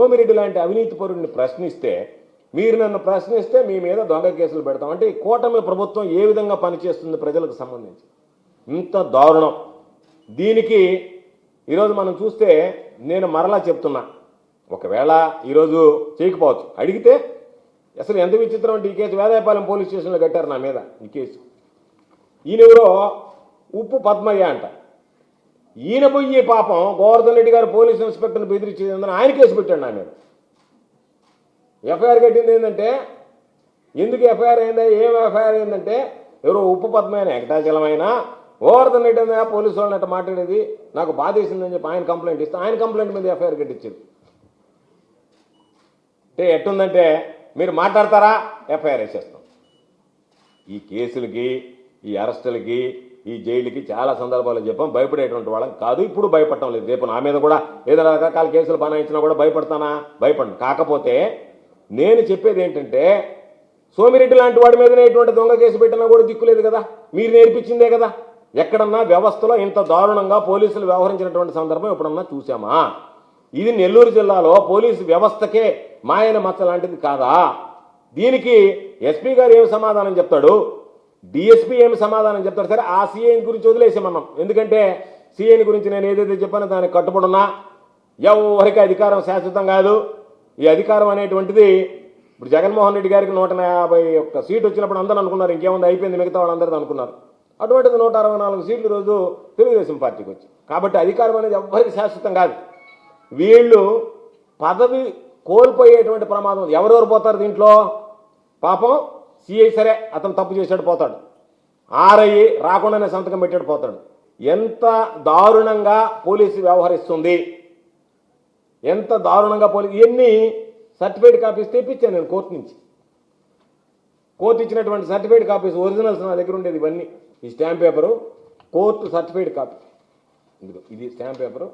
సోమిరెడ్డి లాంటి అవినీతి పరుడిని ప్రశ్నిస్తే, మీరు నన్ను ప్రశ్నిస్తే మీ మీద దొంగ కేసులు పెడతాం అంటే ఈ కూటమి ప్రభుత్వం ఏ విధంగా పనిచేస్తుంది ప్రజలకు సంబంధించి? ఇంత దారుణం. దీనికి ఈరోజు మనం చూస్తే నేను మరలా చెప్తున్నా, ఒకవేళ ఈరోజు చేయకపోవచ్చు, అడిగితే అసలు ఎంత విచిత్రం అంటే ఈ కేసు వేదాయపాలెం పోలీస్ స్టేషన్లో కట్టారు నా మీద ఈ కేసు. ఈయనెవరో ఉప్పు పద్మయ్య అంట. ఈయన పోయి పాపం గోవర్ధన్ రెడ్డి గారు పోలీస్ ఇన్స్పెక్టర్ని బెదిరించేందని ఆయన కేసు పెట్టాడు నా మీద. ఎఫ్ఐఆర్ కట్టింది ఏంటంటే, ఎందుకు ఎఫ్ఐఆర్ అయిందా, ఏం ఎఫ్ఐఆర్ అయిందంటే ఎవరో ఉప్పు పద్మయ్య వెంకటాచలమైనా గోవర్ధన్ రెడ్డి మీద పోలీసు వాళ్ళని అట్లా మాట్లాడేది నాకు బాధేసిందని చెప్పి ఆయన కంప్లైంట్ ఇస్తే ఆయన కంప్లైంట్ మీద ఎఫ్ఐఆర్ కట్టించారు. అంటే ఎట్టుందంటే మీరు మాట్లాడతారా ఎఫ్ఐఆర్ వేసేస్తాం. ఈ కేసులకి, ఈ అరెస్టులకి, ఈ జైలుకి చాలా సందర్భాలు చెప్పాం, భయపడేటువంటి వాళ్ళం కాదు, ఇప్పుడు భయపడటం లేదు. రేపు నా మీద కూడా ఏదైనా రకరకాల కేసులు బనాయించినా కూడా భయపడతానా? భయపడను. కాకపోతే నేను చెప్పేది ఏంటంటే, సోమిరెడ్డి లాంటి వాడి మీదనే ఇటువంటి దొంగ కేసు పెట్టినా కూడా దిక్కులేదు కదా, మీరు నేర్పించిందే కదా. ఎక్కడన్నా వ్యవస్థలో ఇంత దారుణంగా పోలీసులు వ్యవహరించినటువంటి సందర్భం ఎప్పుడన్నా చూసామా? ఇది నెల్లూరు జిల్లాలో పోలీసు వ్యవస్థకే మాయన మచ్చ లాంటిది కాదా? దీనికి ఎస్పీ గారు ఏమి సమాధానం చెప్తాడు, డిఎస్పీ ఏమి సమాధానం చెప్తాడు? సరే, ఆ సీఐని గురించి వదిలేసామన్నాం, ఎందుకంటే సీఐని గురించి నేను ఏదైతే చెప్పానో దానికి కట్టుబడున్నా. ఎవరికి అధికారం శాశ్వతం కాదు. ఈ అధికారం అనేటువంటిది ఇప్పుడు జగన్మోహన్ రెడ్డి గారికి 151 సీటు వచ్చినప్పుడు అందరూ అనుకున్నారు ఇంకేముంది అయిపోయింది మిగతా వాళ్ళందరూ అనుకున్నారు. అటువంటిది 164 సీట్లు రోజు తెలుగుదేశం పార్టీకి వచ్చి. కాబట్టి అధికారం అనేది ఎవరికి శాశ్వతం కాదు. వీళ్ళు పదవి కోల్పోయేటువంటి ప్రమాదం. ఎవరెవరు పోతారు దీంట్లో? పాపం సిఐ సరే అతను తప్పు చేశాడు పోతాడు, ఆర్ఐ రాకుండానే సంతకం పెట్టాడు పోతాడు. ఎంత దారుణంగా పోలీసు వ్యవహరిస్తుంది, ఎంత దారుణంగా ఎన్ని సర్టిఫికేట్ కాపీస్ తెప్పించాను నేను కోర్టు నుంచి. కోర్టు ఇచ్చినటువంటి సర్టిఫికేట్ కాపీస్ ఒరిజినల్స్ నా దగ్గర ఉండేది. ఇవన్నీ ఈ stamp paper court certificate copy, ఇది స్టాంప్ పేపరు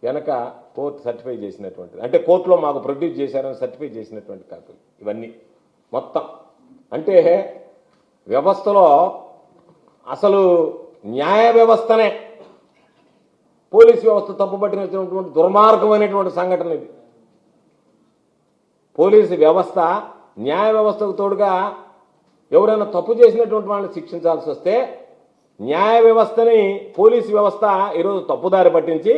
వెనక కోర్టు సర్టిఫై చేసినటువంటిది, అంటే కోర్టులో మాకు ప్రొడ్యూస్ చేశారని సర్టిఫై చేసినటువంటి కాపీలు ఇవన్నీ మొత్తం. అంటే వ్యవస్థలో అసలు న్యాయ వ్యవస్థనే పోలీసు వ్యవస్థ తప్పుపట్టినటువంటి దుర్మార్గమైనటువంటి సంఘటన ఇది. పోలీసు వ్యవస్థ న్యాయ వ్యవస్థకు తోడుగా ఎవరైనా తప్పు చేసినటువంటి వాళ్ళని శిక్షించాల్సి వస్తే న్యాయ వ్యవస్థని పోలీసు వ్యవస్థ ఈరోజు తప్పుదారి పట్టించి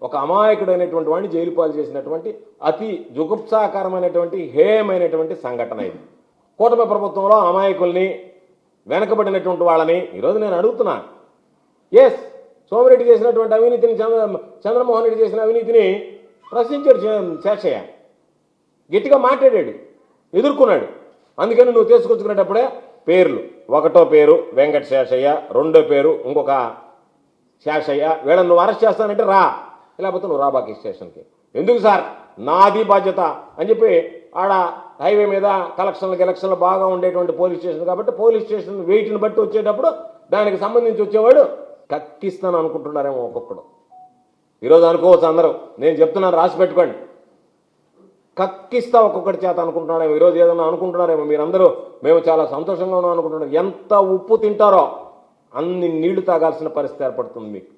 ఒక అమాయకుడైనటువంటి వాడిని జైలు పాలు చేసినటువంటి అతి జుగుప్సాకరమైనటువంటి హేయమైనటువంటి సంఘటన ఇది. కూటమి ప్రభుత్వంలో అమాయకుల్ని, వెనకబడినటువంటి వాళ్ళని ఈరోజు నేను అడుగుతున్నా. ఎస్, సోమిరెడ్డి చేసినటువంటి అవినీతిని, చంద్రమోహన్ రెడ్డి చేసిన అవినీతిని ప్రశ్నించాడు శేషయ్య, గట్టిగా మాట్లాడాడు, ఎదుర్కొన్నాడు. అందుకని నువ్వు తీసుకొచ్చుకునేటప్పుడే పేర్లు, ఒకటో పేరు వెంకట శేషయ్య, రెండో పేరు ఇంకొక శేషయ్య, వీళ్ళని నువ్వు అరెస్ట్ చేస్తానంటే రా, లేకపోతే నువ్వు రాబాకి స్టేషన్కి. ఎందుకు సార్, నాది బాధ్యత అని చెప్పి ఆడ హైవే మీద ఎలక్షన్లు బాగా ఉండేటువంటి పోలీస్ స్టేషన్ కాబట్టి పోలీస్ స్టేషన్ వెయిట్ని బట్టి వచ్చేటప్పుడు దానికి సంబంధించి వచ్చేవాడు కక్కిస్తాను అనుకుంటున్నారేమో ఒక్కొక్కడు. ఈరోజు అనుకోవచ్చు అందరూ, నేను చెప్తున్నాను రాసి పెట్టుకోండి, కక్కిస్తా ఒక్కొక్కటి చేత అనుకుంటున్నాడేమో. ఈరోజు ఏదన్నా అనుకుంటున్నారేమో మీరందరూ మేము చాలా సంతోషంగా ఉన్నాం అనుకుంటున్నారు. ఎంత ఉప్పు తింటారో అన్ని నీళ్లు తాగాల్సిన పరిస్థితి ఏర్పడుతుంది. మీకు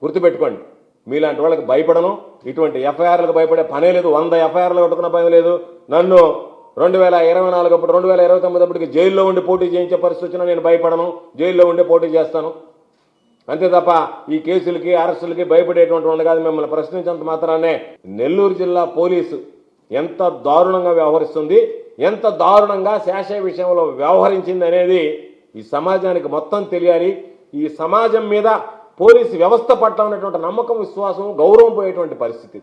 గుర్తుపెట్టుకోండి, మీలాంటి వాళ్ళకి భయపడను, ఇటువంటి ఎఫ్ఐఆర్లకు భయపడే పనే లేదు. 100 ఎఫ్ఐఆర్లు కట్టుకున్న భయం లేదు. నన్ను 2024 అప్పుడు 2029 అప్పటికి జైల్లో ఉండి పోటీ చేయించే పరిస్థితి వచ్చినా నేను భయపడను, జైల్లో ఉండి పోటీ చేస్తాను. అంతే తప్ప ఈ కేసులకి అరెస్టులకి భయపడేటువంటి వాళ్ళు కాదు. మిమ్మల్ని ప్రశ్నించినంత మాత్రానే నెల్లూరు జిల్లా పోలీసు ఎంత దారుణంగా వ్యవహరిస్తుంది, ఎంత దారుణంగా శేషయ్య విషయంలో వ్యవహరించింది అనేది ఈ సమాజానికి మొత్తం తెలియాలి. ఈ సమాజం మీద పోలీసు వ్యవస్థ పట్ల ఉన్నటువంటి నమ్మకం, విశ్వాసం, గౌరవం పోయేటువంటి పరిస్థితి.